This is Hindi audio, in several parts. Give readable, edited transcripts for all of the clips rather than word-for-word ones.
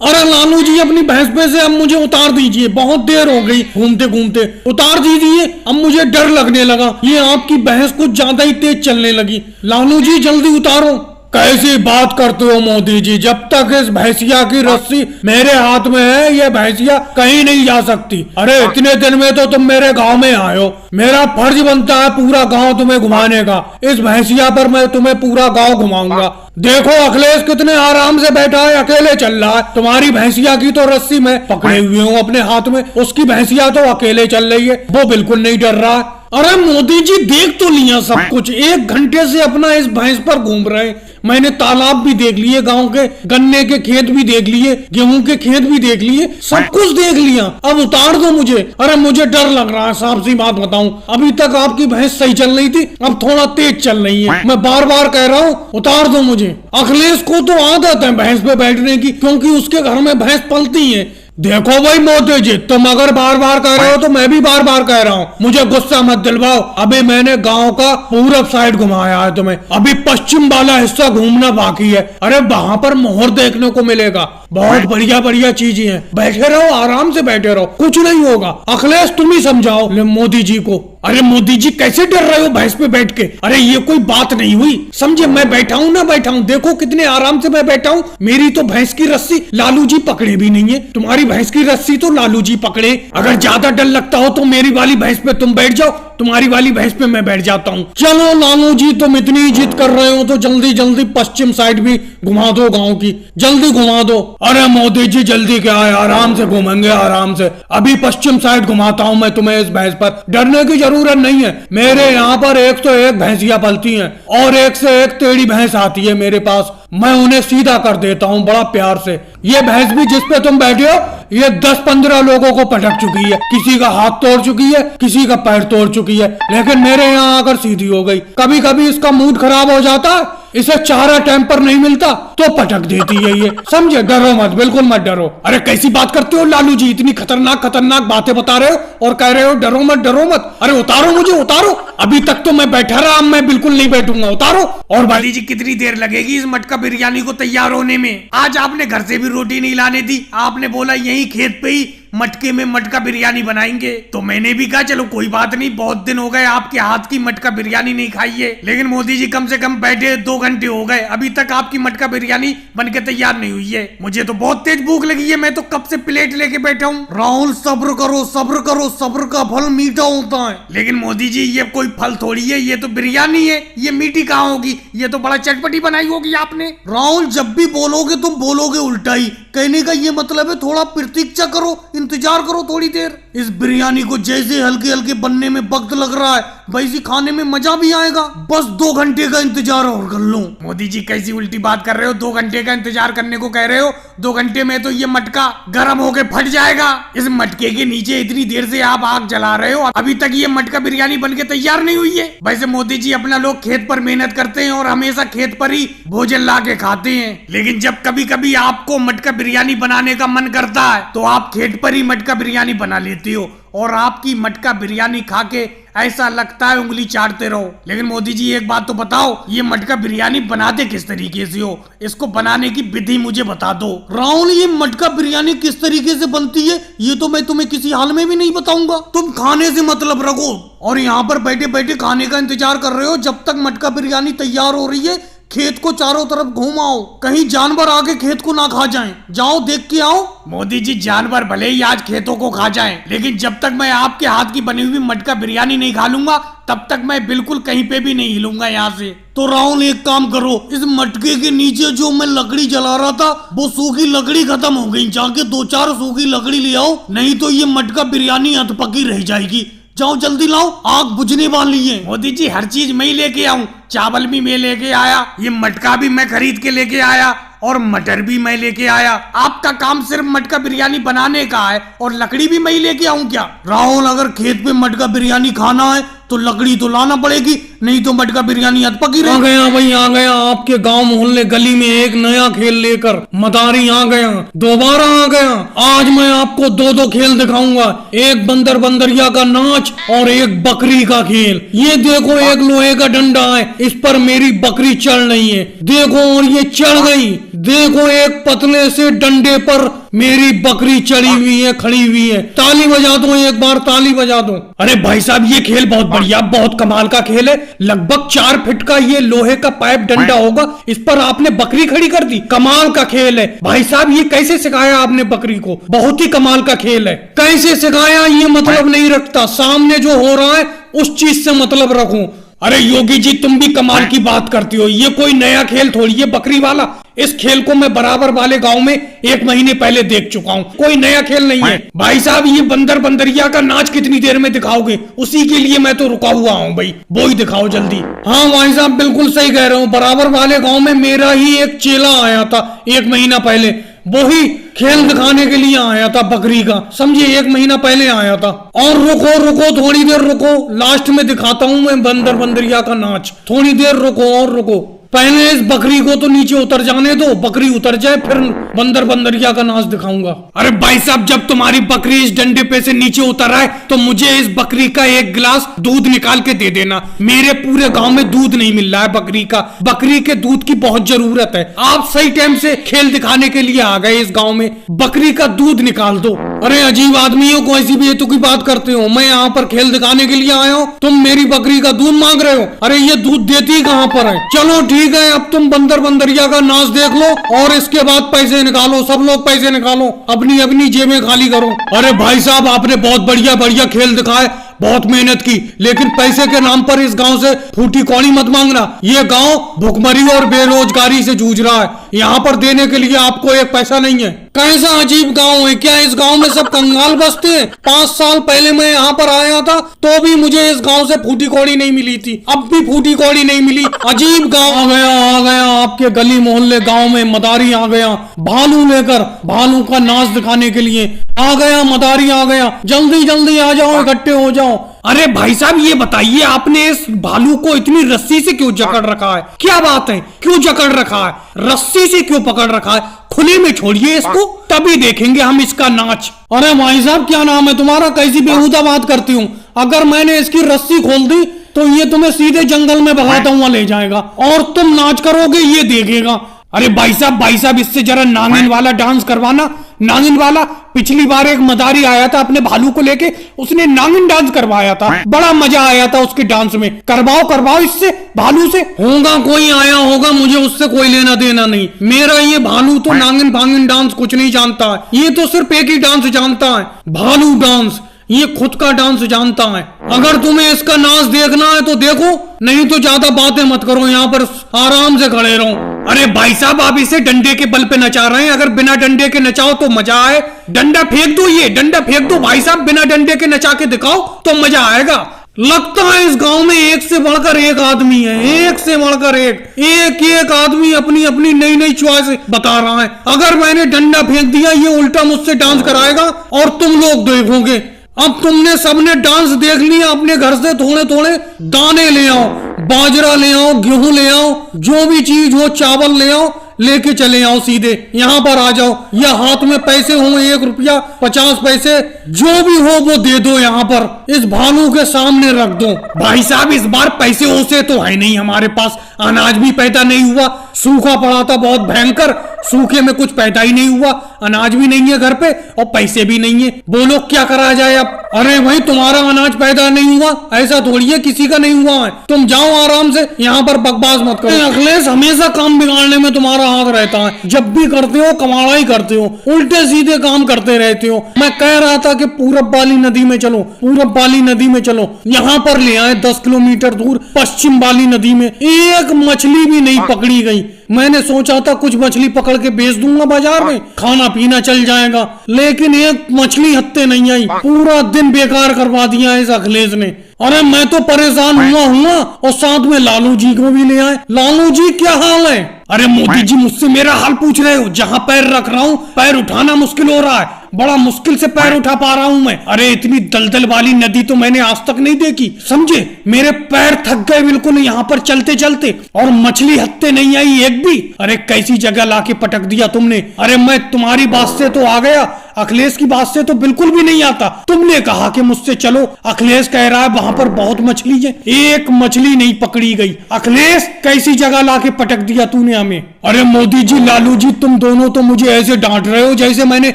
अरे लालू जी अपनी भैंस पे से अब मुझे उतार दीजिए, बहुत देर हो गई घूमते घूमते, उतार दीजिए। अब मुझे डर लगने लगा, ये आपकी भैंस कुछ ज्यादा ही तेज चलने लगी। लालू जी जल्दी उतारो। कैसी बात करते हो मोदी जी, जब तक इस भैंसिया की रस्सी मेरे हाथ में है ये भैंसिया कहीं नहीं जा सकती। अरे इतने दिन में तो तुम मेरे गांव में आए हो, मेरा फर्ज बनता है पूरा गांव तुम्हें घुमाने का। इस भैंसिया पर मैं तुम्हें पूरा गांव घुमाऊंगा। देखो अखिलेश कितने आराम से बैठा है, अकेले चल रहा है। तुम्हारी भैंसिया की तो रस्सी मैं पकड़े हुए हूँ अपने हाथ में, उसकी भैंसिया तो अकेले चल रही है, वो बिल्कुल नहीं डर रहा है। अरे मोदी जी देख तो लिया सब कुछ, 1 घंटे से अपना इस भैंस पर घूम रहे हैं। मैंने तालाब भी देख लिए, गांव के गन्ने के खेत भी देख लिए, गेहूं के खेत भी देख लिए, सब कुछ देख लिया। अब उतार दो मुझे। अरे मुझे डर लग रहा है, साफ सी बात बताऊं, अभी तक आपकी भैंस सही चल रही थी, अब थोड़ा तेज चल रही है। मैं बार बार कह रहा हूँ उतार दो मुझे। अखिलेश को तो आदत है भैंस पे बैठने की, क्योंकि उसके घर में भैंस पलती है। देखो भाई मोदी जी, तुम अगर बार बार कह रहे हो तो मैं भी बार बार कह रहा हूँ, मुझे गुस्सा मत दिलवाओ। अभी मैंने गांव का पूरब साइड घुमाया है तुम्हें, अभी पश्चिम वाला हिस्सा घूमना बाकी है। अरे वहां पर मोहर देखने को मिलेगा, बहुत बढ़िया बढ़िया चीजें हैं। बैठे रहो, आराम से बैठे रहो, कुछ नहीं होगा। अखिलेश तुम ही समझाओ मोदी जी को। अरे मोदी जी कैसे डर रहे हो भैंस पे बैठ के? अरे ये कोई बात नहीं हुई, समझे? मैं बैठा हूँ ना बैठा हूँ, देखो कितने आराम से मैं बैठा हूँ। मेरी तो भैंस की रस्सी लालू जी पकड़े भी नहीं है, तुम्हारी भैंस की रस्सी तो लालू जी पकड़े। अगर ज्यादा डर लगता हो तो मेरी वाली भैंस पे तुम बैठ जाओ, तुम्हारी वाली भैंस पे मैं बैठ जाता हूँ। चलो लालू जी तुम इतनी जिद कर रहे हो तो जल्दी जल्दी पश्चिम साइड भी घुमा दो, गाँव की जल्दी घुमा दो। अरे मोदी जी जल्दी क्या है, आराम से घूमेंगे आराम से। अभी पश्चिम साइड घुमाता हूँ मैं तुम्हें इस भैंस पर, डरने की जरूरत नहीं है। मेरे यहाँ पर 101 भैंसिया पलती हैं और 1 से 1 टेढ़ी भैंस आती है मेरे पास, मैं उन्हें सीधा कर देता हूँ बड़ा प्यार से। ये भैंस भी जिस पे तुम बैठे हो ये 10-15 लोगों को पटक चुकी है, किसी का हाथ तोड़ चुकी है, किसी का पैर तोड़ चुकी है, लेकिन मेरे यहाँ आकर सीधी हो गई। कभी कभी इसका मूड खराब हो जाता है, इसे चारा टाइम पर नहीं मिलता तो पटक देती है ये, समझे? डरो मत, बिल्कुल मत डरो। अरे कैसी बात करते हो लालू जी, इतनी खतरनाक खतरनाक बातें बता रहे हो और कह रहे हो डरो मत डरो मत। अरे उतारो मुझे, उतारो। अभी तक तो मैं बैठा रहा, अब मैं बिल्कुल नहीं बैठूंगा, उतारो। और भाई जी कितनी देर लगेगी इस मटका बिरयानी को तैयार होने में? आज आपने घर से भी रोटी नहीं लाने दी, आपने बोला यही खेत पे ही मटके में मटका बिरयानी बनाएंगे, तो मैंने भी कहा चलो कोई बात नहीं, बहुत दिन हो गए आपके हाथ की मटका बिरयानी नहीं खाई है। लेकिन मोदी जी कम से कम बैठे 2 घंटे हो गए, अभी तक आपकी मटका बिरयानी बनके तैयार नहीं हुई है। मुझे तो बहुत तेज भूख लगी है, मैं तो कब से प्लेट लेके बैठा हूँ। राहुल सब्र करो सब्र करो, सब्र का फल मीठा होता है। लेकिन मोदी जी ये कोई फल थोड़ी है, ये तो बिरयानी है, ये मीठी कहाँ होगी? ये तो बड़ा चटपटी बनाई होगी आपने। राहुल जब भी बोलोगे तुम बोलोगे उल्टा ही, कहने का ये मतलब है थोड़ा प्रतीक्षा करो, इंतजार करो थोड़ी देर। इस बिरयानी को जैसे हल्के हल्के बनने में वक्त लग रहा है वैसे खाने में मजा भी आएगा, बस 2 घंटे का इंतजार और कर लो। मोदी जी कैसी उल्टी बात कर रहे हो, 2 घंटे का इंतजार करने को कह रहे हो? 2 घंटे में तो ये मटका गर्म होके फट जाएगा। इस मटके के नीचे इतनी देर से आप आग जला रहे हो, अभी तक ये मटका बिरयानी बनके तैयार नहीं हुई है। वैसे मोदी जी अपना लोग खेत पर मेहनत करते हैं और हमेशा खेत पर ही भोजन ला के खाते हैं, लेकिन जब कभी कभी आपको मटका बिरयानी बनाने का मन करता है तो आप खेत पर ही मटका बिरयानी बना लेते हो और आपकी मटका बिरयानी खा के ऐसा लगता है उंगली चाटते रहो। लेकिन मोदी जी एक बात तो बताओ, ये मटका बिरयानी बनाते किस तरीके से हो? इसको बनाने की विधि मुझे बता दो। राहुल ये मटका बिरयानी किस तरीके से बनती है ये तो मैं तुम्हें किसी हाल में भी नहीं बताऊंगा, तुम खाने से मतलब रखो और यहाँ पर बैठे बैठे खाने का इंतजार कर रहे हो। जब तक मटका बिरयानी तैयार हो रही है खेत को चारों तरफ घुमाओ, कहीं जानवर आके खेत को ना खा जाएं। जाओ देख के आओ। मोदी जी जानवर भले ही आज खेतों को खा जाएं, लेकिन जब तक मैं आपके हाथ की बनी हुई मटका बिरयानी नहीं खा लूंगा तब तक मैं बिल्कुल कहीं पे भी नहीं हिलूंगा यहाँ से। तो राहुल एक काम करो, इस मटके के नीचे जो मैं लकड़ी जला रहा था वो सूखी लकड़ी खत्म हो गई, जाके 2-4 सूखी लकड़ी ले आओ, नहीं तो ये मटका बिरयानी अधपकी रह जाएगी। जाओ जल्दी लाओ, आग बुझने वाली है। मोदी जी हर चीज मैं ही लेके आऊं, चावल भी मैं लेके आया, ये मटका भी मैं खरीद के लेके आया और मटर भी मैं लेके आया। आपका काम सिर्फ मटका बिरयानी बनाने का है और लकड़ी भी मैं ही लेके आऊं क्या? राहुल अगर खेत पे मटका बिरयानी खाना है तो लकड़ी तो लाना पड़ेगी, नहीं तो मटका बिरयानी हद पकी रही। आ गया भाई आ गया, आपके गांव मोहल्ले गली में एक नया खेल लेकर मदारी आ गया, दोबारा आ गया। आज मैं आपको दो खेल दिखाऊंगा, एक बंदर बंदरिया का नाच और एक बकरी का खेल। ये देखो एक लोहे का डंडा है, इस पर मेरी बकरी चढ़ रही है, देखो और ये चढ़ गई। देखो एक पतले से डंडे पर मेरी बकरी चढ़ी हुई है, खड़ी हुई है। ताली बजा दो एक बार, ताली बजा दो। अरे भाई साहब ये खेल बहुत बढ़िया, बहुत कमाल का खेल है। लगभग 4 फीट का ये लोहे का पाइप डंडा होगा, इस पर आपने बकरी खड़ी कर दी। कमाल का खेल है भाई साहब। ये कैसे सिखाया आपने बकरी को? बहुत ही कमाल का खेल है। कैसे सिखाया ये मतलब नहीं रखता, सामने जो हो रहा है उस चीज से मतलब रखो। अरे योगी जी तुम भी कमाल की बात करती हो, ये कोई नया खेल थोड़ी है बकरी वाला। इस खेल को मैं बराबर वाले गांव में 1 महीने पहले देख चुका हूँ, कोई नया खेल नहीं है। भाई साहब ये बंदर बंदरिया का नाच कितनी देर में दिखाओगे? उसी के लिए मैं तो रुका हुआ हूँ भाई, वो ही दिखाओ जल्दी। हाँ भाई साहब बिल्कुल सही कह रहे हो, बराबर वाले गांव में मेरा ही एक चेला आया था 1 महीना पहले, वही खेल दिखाने के लिए आया था बकरी का, समझिए 1 महीना पहले आया था। और रुको रुको थोड़ी देर रुको, लास्ट में दिखाता हूँ मैं बंदर बंदरिया का नाच। थोड़ी देर रुको और रुको, पहले इस बकरी को तो नीचे उतर जाने दो, बकरी उतर जाए फिर बंदर बंदरिया का नाच दिखाऊंगा। अरे भाई साहब जब तुम्हारी बकरी इस डंडे पे से नीचे उतर आए तो मुझे इस बकरी का 1 गिलास दूध निकाल के दे देना। मेरे पूरे गांव में दूध नहीं मिल रहा है बकरी का, बकरी के दूध की बहुत जरूरत है। आप सही टाइम से खेल दिखाने के लिए आ गए इस गाँव में, बकरी का दूध निकाल दो। अरे अजीब आदमियों को ऐसी भी की बात करते हो, मैं यहाँ पर खेल दिखाने के लिए आया हूँ, तुम मेरी बकरी का दूध मांग रहे हो। अरे ये दूध देती कहाँ पर है? चलो ठीक है, अब तुम बंदर बंदरिया का नाच देख लो और इसके बाद पैसे निकालो, सब लोग पैसे निकालो, अपनी अपनी जेबें खाली करो। अरे भाई साहब आपने बहुत बढ़िया बढ़िया खेल दिखाए, बहुत मेहनत की, लेकिन पैसे के नाम पर इस गांव से फूटी कौड़ी मत मांगना। ये गांव भुखमरी और बेरोजगारी से जूझ रहा है, यहाँ पर देने के लिए आपको 1 पैसा नहीं है। कैसा अजीब गांव है, क्या इस गांव में सब कंगाल बसते हैं? 5 साल पहले मैं यहाँ पर आया था तो भी मुझे इस गांव से फूटी कौड़ी नहीं मिली थी, अब भी फूटी कौड़ी नहीं मिली। अजीब गांव आ गया आपके गली मोहल्ले गांव में मदारी आ गया, भालू लेकर, भालू का नाच दिखाने के लिए आ गया, मदारी आ गया। जल्दी जल्दी आ जाओ, इकट्ठे हो जाओ। अरे भाई साहब ये बताइए आपने इस भालू को इतनी रस्सी से क्यों जकड़ रखा है? क्या बात है, क्यों जकड़ रखा है? रस्सी से क्यों पकड़ रखा है? खुले में छोड़िए इसको, तभी देखेंगे हम इसका नाच। अरे भाई साहब क्या नाम है तुम्हारा? कैसी बेहुदा बात करती हूँ, अगर मैंने इसकी रस्सी खोल दी तो ये तुम्हें सीधे जंगल में भगाता हुआ ले जाएगा और तुम नाच करोगे ये देखेगा। अरे भाई साहब इससे जरा नागिन वाला डांस करवाना, नागिन वाला। पिछली बार एक मदारी आया था अपने भालू को लेके, उसने नागिन डांस करवाया था, बड़ा मजा आया था उसके डांस में। करवाओ इससे, भालू से। होगा कोई आया होगा, मुझे उससे कोई लेना देना नहीं। मेरा ये भालू तो नागिन भागिन डांस कुछ नहीं जानता है, ये तो सिर्फ एक ही डांस जानता है, भालू डांस। ये खुद का डांस जानता है। अगर तुम्हें इसका नाच देखना है तो देखो, नहीं तो ज्यादा बातें मत करो, यहाँ पर आराम से खड़े रहो। अरे भाई साहब आप इसे डंडे के बल पे नचा रहे हैं, अगर बिना डंडे के नचाओ तो मजा आए। डंडा फेंक दो, ये डंडा फेंक दो भाई साहब, बिना डंडे के नचा के दिखाओ तो मजा आएगा। लगता है इस गांव में एक से बढ़कर एक आदमी है, एक से बढ़कर एक आदमी अपनी अपनी नई नई चॉइस बता रहा है। अगर मैंने डंडा फेंक दिया ये उल्टा मुझसे डांस कराएगा और तुम लोग देखोगे। अब तुमने सबने डांस देख लिया, अपने घर से थोड़े थोड़े दाने ले आओ, बाजरा ले आओ, गेहूं ले आओ, जो भी चीज हो, चावल ले आओ, लेके चले आओ सीधे यहाँ पर आ जाओ। या हाथ में पैसे हो, 1 रुपया 50 पैसे जो भी हो वो दे दो, यहाँ पर इस भालू के सामने रख दो। भाई साहब इस बार पैसे से तो है नहीं हमारे पास, अनाज भी पैदा नहीं हुआ, सूखा पड़ा था बहुत भयंकर, सूखे में कुछ पैदा ही नहीं हुआ, अनाज भी नहीं है घर पे और पैसे भी नहीं है। बोलो क्या करा जाए अब? अरे भाई तुम्हारा अनाज पैदा नहीं हुआ ऐसा थोड़ी है, किसी का नहीं हुआ है, तुम जाओ आराम से, यहाँ पर बकवास मत करो। अखिलेश हमेशा काम बिगाड़ने में तुम्हारा हाथ रहता है, जब भी करते हो कमाड़ा ही करते हो, उल्टे सीधे काम करते रहते हो। मैं कह रहा था कि पूरब वाली नदी में चलो, पूरब वाली नदी में चलो, यहाँ पर ले आए 10 किलोमीटर दूर पश्चिम वाली नदी में एक मछली भी नहीं पकड़ी गई। मैंने सोचा था कुछ मछली पकड़ के बेच दूंगा बाजार में, खाना पीना चल जाएगा, लेकिन एक मछली हत्ते नहीं आई, पूरा दिन बेकार करवा दिया इस अखिलेश ने। अरे मैं तो परेशान हुआ और साथ में लालू जी को भी ले आए। लालू जी क्या हाल है? अरे मोदी जी मुझसे मेरा हाल पूछ रहे हो? जहाँ पैर रख रहा हूँ पैर उठाना मुश्किल हो रहा है, बड़ा मुश्किल से पैर उठा पा रहा हूँ मैं। अरे इतनी दलदल वाली नदी तो मैंने आज तक नहीं देखी, समझे। मेरे पैर थक गए बिल्कुल यहाँ पर चलते चलते, और मछली हत्ते नहीं आई एक भी। अरे कैसी जगह लाके पटक दिया तुमने। अरे मैं तुम्हारी बात से तो आ गया, अखिलेश की बात से तो बिल्कुल भी नहीं आता। तुमने कहा कि मुझसे चलो, अखिलेश कह रहा है वहां पर बहुत मछली है, एक मछली नहीं पकड़ी गई। अखिलेश कैसी जगह लाके पटक दिया तूने हमें। अरे मोदी जी, लालू जी, तुम दोनों तो मुझे ऐसे डांट रहे हो जैसे मैंने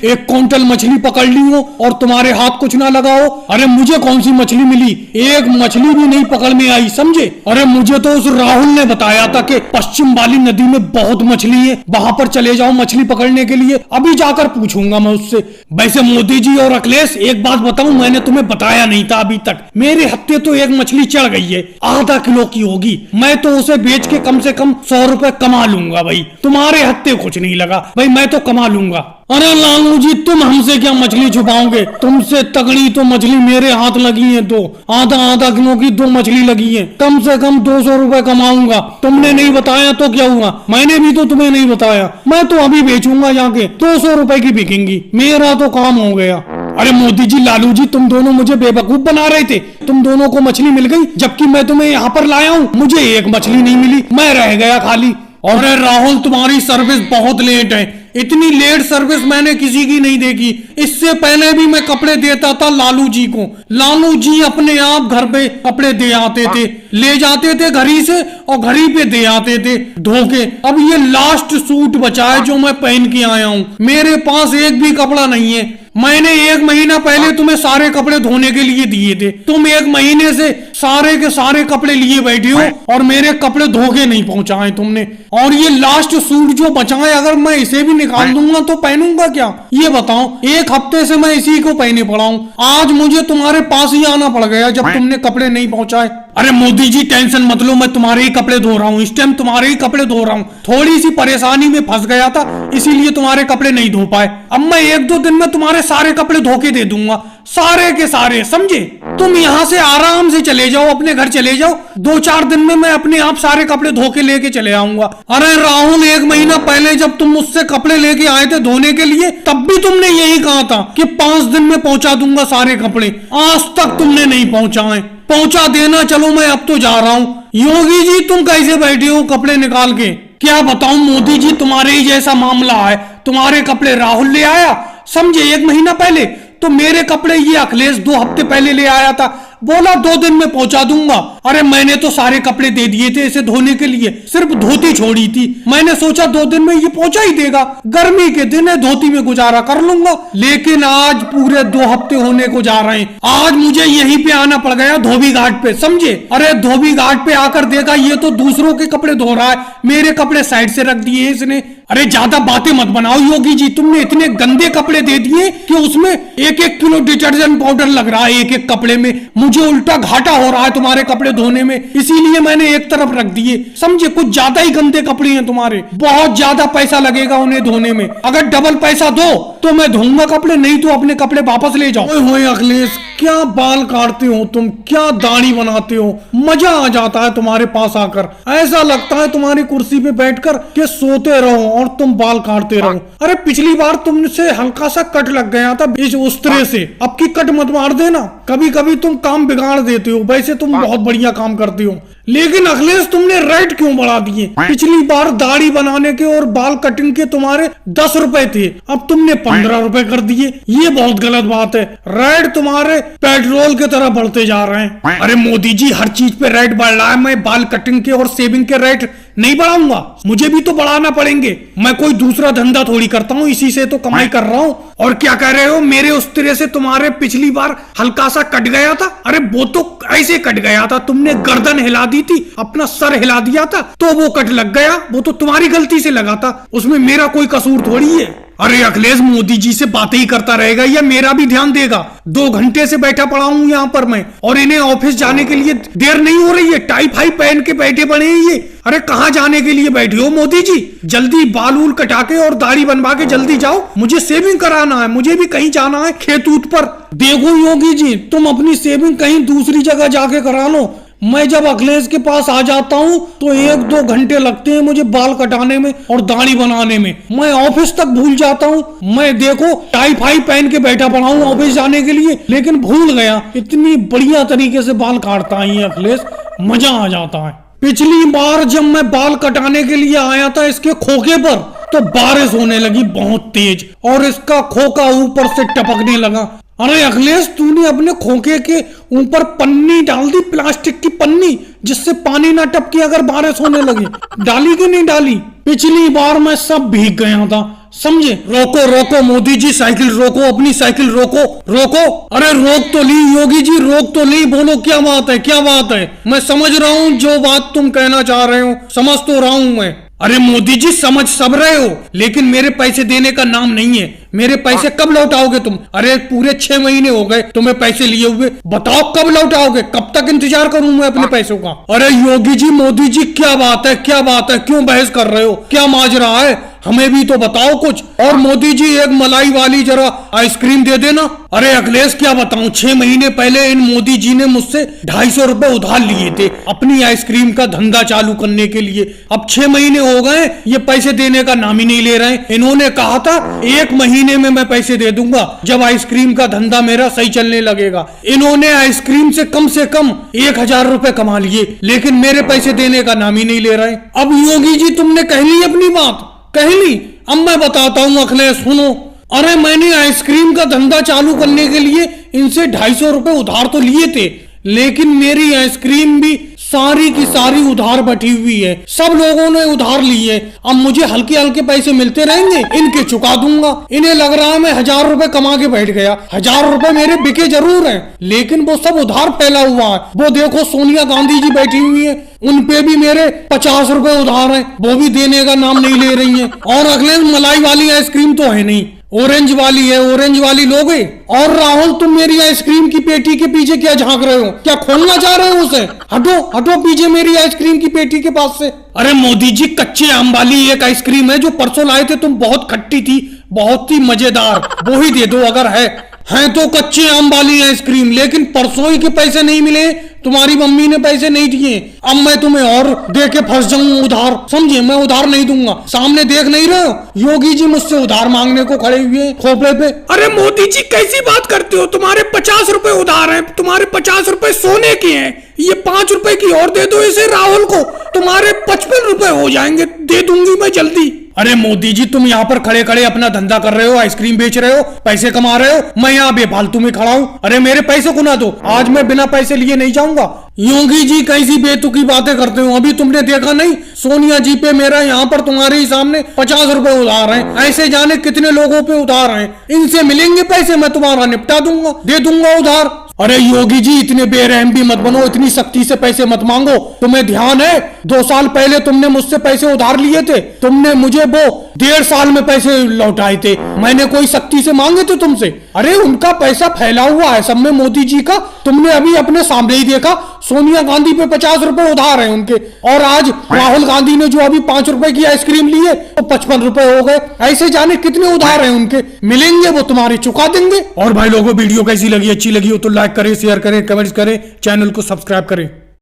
1 क्विंटल मछली पकड़ ली हो और तुम्हारे हाथ कुछ ना लगा हो। अरे मुझे कौन सी मछली मिली, एक मछली भी नहीं पकड़ में आई, समझे। अरे मुझे तो उस राहुल ने बताया था कि पश्चिम वाली नदी में बहुत मछली है, वहां पर चले जाओ मछली पकड़ने के लिए। अभी जाकर पूछूंगा मैं उससे। वैसे मोदी जी और अखिलेश, एक बात बताऊं, मैंने तुम्हें बताया नहीं था अभी तक। मेरे हत्थे तो एक मछली चढ़ गई है, आधा किलो की होगी। मैं तो उसे बेच के कम से कम 100 रुपए कमा लूंगा भाई। तुम्हारे हत्थे कुछ नहीं लगा भाई, मैं तो कमा लूंगा। अरे लालू जी, तुम हमसे क्या मछली छुपाओगे, तुमसे तगड़ी तो मछली मेरे हाथ लगी है। दो आधा किलो की 2 मछली लगी है, कम से कम 200 रुपए कमाऊंगा। तुमने नहीं बताया तो क्या हुआ, मैंने भी तो तुम्हें नहीं बताया। मैं तो अभी बेचूंगा जाके, 200 रुपए की बिकेंगी, मेरा तो काम हो गया। अरे मोदी जी, लालू जी, तुम दोनों मुझे बेवकूफ बना रहे थे। तुम दोनों को मछली मिल गई, जबकि मैं तुम्हें यहाँ पर लाया हूँ, मुझे एक मछली नहीं मिली, मैं रह गया खाली। और राहुल, तुम्हारी सर्विस बहुत लेट है, इतनी लेट सर्विस मैंने किसी की नहीं देखी। इससे पहले भी मैं कपड़े देता था लालू जी को, लालू जी अपने आप घर पे कपड़े दे आते थे, ले जाते थे घड़ी से और घड़ी पे दे आते थे धो के। अब ये लास्ट सूट बचा है जो मैं पहन के आया हूँ, मेरे पास एक भी कपड़ा नहीं है। मैंने 1 महीना पहले तुम्हें सारे कपड़े धोने के लिए दिए थे, तुम 1 महीने से सारे के सारे कपड़े लिए बैठे हो और मेरे कपड़े धो के नहीं पहुंचाए तुमने। और ये लास्ट सूट जो बचा है, अगर मैं इसे भी निकाल दूंगा तो पहनूंगा क्या, ये बताओ। 1 हफ्ते से मैं इसी को पहने पड़ा हूँ, आज मुझे तुम्हारे पास ही आना पड़ गया जब तुमने कपड़े नहीं पहुंचाए। अरे मोदी जी, टेंशन मत लो, मैं तुम्हारे ही कपड़े धो रहा हूँ, इस टाइम तुम्हारे ही कपड़े धो रहा हूँ। थोड़ी सी परेशानी में फंस गया था, इसीलिए तुम्हारे कपड़े नहीं धो पाए। अब मैं 1-2 दिन में तुम्हारे सारे कपड़े धो के दे दूंगा, सारे के सारे, समझे। तुम यहाँ से आराम से चले जाओ, अपने घर चले जाओ, 2-4 दिन में मैं अपने आप सारे कपड़े धो के लेके चले आऊंगा। अरे राहुल, 1 महीना पहले जब तुम मुझसे कपड़े लेके आए थे धोने के लिए, तब भी तुमने यही कहा था कि 5 दिन में पहुंचा दूंगा सारे कपड़े। आज तक तुमने नहीं पहुंचाए, पहुंचा देना। चलो मैं अब तो जा रहा हूँ। योगी जी, तुम कैसे बैठे हो कपड़े निकाल के। क्या बताऊं मोदी जी, तुम्हारे ही जैसा मामला है। तुम्हारे कपड़े राहुल ले आया, समझे, 1 महीना पहले, तो मेरे कपड़े ये अखिलेश 2 हफ्ते पहले ले आया था, बोला 2 दिन में पहुंचा दूंगा। अरे मैंने तो सारे कपड़े दे दिए थे इसे धोने के लिए, सिर्फ धोती छोड़ी थी। मैंने सोचा 2 दिन में ये पहुंचा ही देगा, गर्मी के दिन है, धोती में गुजारा कर लूंगा। लेकिन आज पूरे 2 हफ्ते होने को जा रहे हैं, आज मुझे यहीं पे आना पड़ गया, धोबी घाट पे, समझे। अरे धोबी घाट पे आकर देखा ये तो दूसरों के कपड़े धो रहा है, मेरे कपड़े साइड से रख दिए इसने। अरे ज्यादा बातें मत बनाओ योगी जी, तुमने इतने गंदे कपड़े दे दिए कि उसमें 1-1 किलो डिटर्जेंट पाउडर लग रहा है एक कपड़े में। मुझे उल्टा घाटा हो रहा है तुम्हारे कपड़े धोने में, इसीलिए मैंने एक तरफ रख दिए, समझे। कुछ ज्यादा ही गंदे कपड़े हैं तुम्हारे, बहुत ज्यादा पैसा लगेगा उन्हें धोने में। अगर डबल पैसा दो तो मैं धोऊंगा कपड़े, नहीं तो अपने कपड़े वापस ले जाओ। ओए अखिलेश, क्या बाल काटते हो तुम, क्या दाढ़ी बनाते हो, मजा आ जाता है तुम्हारे पास आकर। ऐसा लगता है तुम्हारी कुर्सी पे बैठकर के सोते रहो और तुम बाल काटते रहो। अरे पिछली बार तुमसे हल्का सा कट लग गया था इस उस्तरे से, अब की कट मत मार देना। कभी कभी तुम काम बिगाड़ देते हो, वैसे तुम बहुत बढ़िया काम करते हो। लेकिन अखिलेश, तुमने रेट क्यों बढ़ा दिए। पिछली बार दाढ़ी बनाने के और बाल कटिंग के तुम्हारे 10 रुपए थे, अब तुमने 15 रुपए कर दिए। ये बहुत गलत बात है, रेट तुम्हारे पेट्रोल की तरह बढ़ते जा रहे हैं। अरे मोदी जी, हर चीज पे रेट बढ़ रहा है, मैं बाल कटिंग के और शेविंग के रेट नहीं बढ़ाऊंगा, मुझे भी तो बढ़ाना पड़ेंगे। मैं कोई दूसरा धंधा थोड़ी करता हूँ, इसी से तो कमाई कर रहा हूँ। और क्या कह रहे हो, मेरे उस तरह से तुम्हारे पिछली बार हल्का सा कट गया था। अरे वो तो ऐसे कट गया था, तुमने गर्दन हिला दी थी, अपना सर हिला दिया था तो वो कट लग गया। वो तो तुम्हारी गलती से लगा था, उसमें मेरा कोई कसूर थोड़ी है। अरे अखिलेश, मोदी जी से बातें ही करता रहेगा या मेरा भी ध्यान देगा। 2 घंटे से बैठा पड़ा हूँ यहाँ पर मैं, और इन्हें ऑफिस जाने के लिए देर नहीं हो रही है, टाई फाई पहन के बैठे पड़े हैं ये। अरे कहाँ जाने के लिए बैठे हो मोदी जी, जल्दी बाल उल कटा के और दाढ़ी बनवा के जल्दी जाओ, मुझे सेविंग कराना है, मुझे भी कहीं जाना है खेत ऊत पर। देखो योगी जी, तुम अपनी सेविंग कहीं दूसरी जगह जाके करा लो, मैं जब अखिलेश के पास आ जाता हूँ तो 1-2 घंटे लगते हैं मुझे बाल कटाने में और दाढ़ी बनाने में। मैं ऑफिस तक भूल जाता हूँ। मैं देखो टाई फाई पहन के बैठा पड़ा हूँ ऑफिस जाने के लिए, लेकिन भूल गया। इतनी बढ़िया तरीके से बाल काटता है ये अखिलेश, मजा आ जाता है। पिछली बार जब मैं बाल कटाने के लिए आया था इसके खोखे पर, तो बारिश होने लगी बहुत तेज और इसका खोखा ऊपर से टपकने लगा। अरे अखिलेश, तूने अपने खोखे के ऊपर पन्नी डाल दी, प्लास्टिक की पन्नी, जिससे पानी ना टपके अगर बारिश होने लगे। डाली कि नहीं डाली? पिछली बार मैं सब भीग गया था, समझे। रोको रोको मोदी जी, साइकिल रोको, अपनी साइकिल रोको रोको। अरे रोक तो ली योगी जी, रोक तो ली। बोलो क्या बात है, क्या बात है? मैं समझ रहा हूँ जो बात तुम कहना चाह रहे हो, समझ तो रहा हूँ मैं। अरे मोदी जी, समझ सब रहे हो, लेकिन मेरे पैसे देने का नाम नहीं है। मेरे पैसे कब लौटाओगे तुम? अरे पूरे 6 महीने हो गए तुम्हें पैसे लिए हुए, बताओ कब लौटाओगे? कब तक इंतजार करूं मैं अपने पैसों का? अरे योगी जी, मोदी जी, क्या बात है, क्या बात है? क्यों बहस कर रहे हो? क्या माजरा है? हमें भी तो बताओ कुछ। और मोदी जी, एक मलाई वाली जरा आइसक्रीम दे देना। अरे अखिलेश, क्या बताऊं, 6 महीने पहले इन मोदी जी ने मुझसे 250 रुपए उधार लिए थे अपनी आइसक्रीम का धंधा चालू करने के लिए। अब 6 महीने हो गए, ये पैसे देने का नाम ही नहीं ले रहे हैं। इन्होंने कहा था 1 महीने में मैं पैसे दे दूंगा जब आइसक्रीम का धंधा मेरा सही चलने लगेगा। इन्होंने आइसक्रीम से कम 1000 रुपए कमा लिए, लेकिन मेरे पैसे देने का नाम ही नहीं ले रहे। अब योगी जी, तुमने कह ली अपनी बात, कह ली। अब मैं बताता हूँ अखिलेश, सुनो। अरे मैंने आइसक्रीम का धंधा चालू करने के लिए इनसे 250 रुपए उधार तो लिए थे, लेकिन मेरी आइसक्रीम भी सारी की सारी उधार बैठी हुई है। सब लोगों ने उधार ली है। अब मुझे हल्के हल्के पैसे मिलते रहेंगे, इनके चुका दूंगा। इन्हें लग रहा है मैं 1000 रुपए कमा के बैठ गया। 1000 रुपए मेरे बिके जरूर हैं, लेकिन वो सब उधार फैला हुआ है। वो देखो सोनिया गांधी जी बैठी हुई है, उन पे भी मेरे 50 रुपए उधार हैं, वो भी देने का नाम नहीं ले रही है। और अगले मलाई वाली आइसक्रीम तो है नहीं, ऑरेंज वाली है, ऑरेंज वाली लोगे। और राहुल, तुम मेरी आइसक्रीम की पेटी के पीछे क्या झांक रहे हो? क्या खोलना चाह रहे हो उसे? हटो हटो पीछे मेरी आइसक्रीम की पेटी के पास से। अरे मोदी जी, कच्चे आम वाली एक आइसक्रीम है जो परसों लाए थे तुम, बहुत खट्टी थी, बहुत ही मजेदार, वो ही दे दो अगर है तो कच्चे आम वाली आइसक्रीम। लेकिन परसों ही के पैसे नहीं मिले, तुम्हारी मम्मी ने पैसे नहीं दिए। अब मैं तुम्हें और दे के फंस जाऊं उधार, समझे। मैं उधार नहीं दूंगा, सामने देख नहीं रहे हो? योगी जी मुझसे उधार मांगने को खड़े हुए खोपड़े पे। अरे मोदी जी, कैसी बात करते हो? तुम्हारे 50 रुपए उधार हैं, तुम्हारे 50 रुपए सोने के हैं। ये 5 रुपए की और दे दो इसे राहुल को, तुम्हारे 55 रुपए हो जाएंगे, दे दूंगी मैं जल्दी। अरे मोदी जी, तुम यहाँ पर खड़े खड़े अपना धंधा कर रहे हो, आइसक्रीम बेच रहे हो, पैसे कमा रहे हो, मैं यहाँ बेफालतू में खड़ा हूँ। अरे मेरे पैसे को ना दो, आज मैं बिना पैसे लिए नहीं जाऊंगा। योगी जी, कैसी बेतुकी बातें करते हो? अभी तुमने देखा नहीं, सोनिया जी पे मेरा यहाँ पर तुम्हारे ही सामने 50 रुपए उधार हैं। ऐसे जाने कितने लोगों पे उधार हैं। इनसे मिलेंगे पैसे, मैं तुम्हारा निपटा दूंगा, दे दूंगा उधार। अरे योगी जी, इतने बेरहम भी मत बनो, इतनी सख्ती से पैसे मत मांगो। तुम्हें ध्यान है 2 साल पहले तुमने मुझसे पैसे उधार लिए थे, तुमने मुझे वो 1.5 साल में पैसे लौटाए थे। मैंने कोई सख्ती से मांगे थे तुमसे? अरे उनका पैसा फैला हुआ है सब में मोदी जी का। तुमने अभी अपने सामने ही देखा, सोनिया गांधी पे 50 रुपए उधार है उनके, और आज राहुल गांधी ने जो अभी 5 रुपए की आइसक्रीम ली है तो 55 रुपए हो गए। ऐसे जाने कितने उधार हैं उनके, मिलेंगे वो तुम्हारे, चुका देंगे। और भाई लोगों, वीडियो कैसी लगी? अच्छी लगी हो तो लाइक करें, शेयर करें, कमेंट्स करें, चैनल को सब्सक्राइब करें।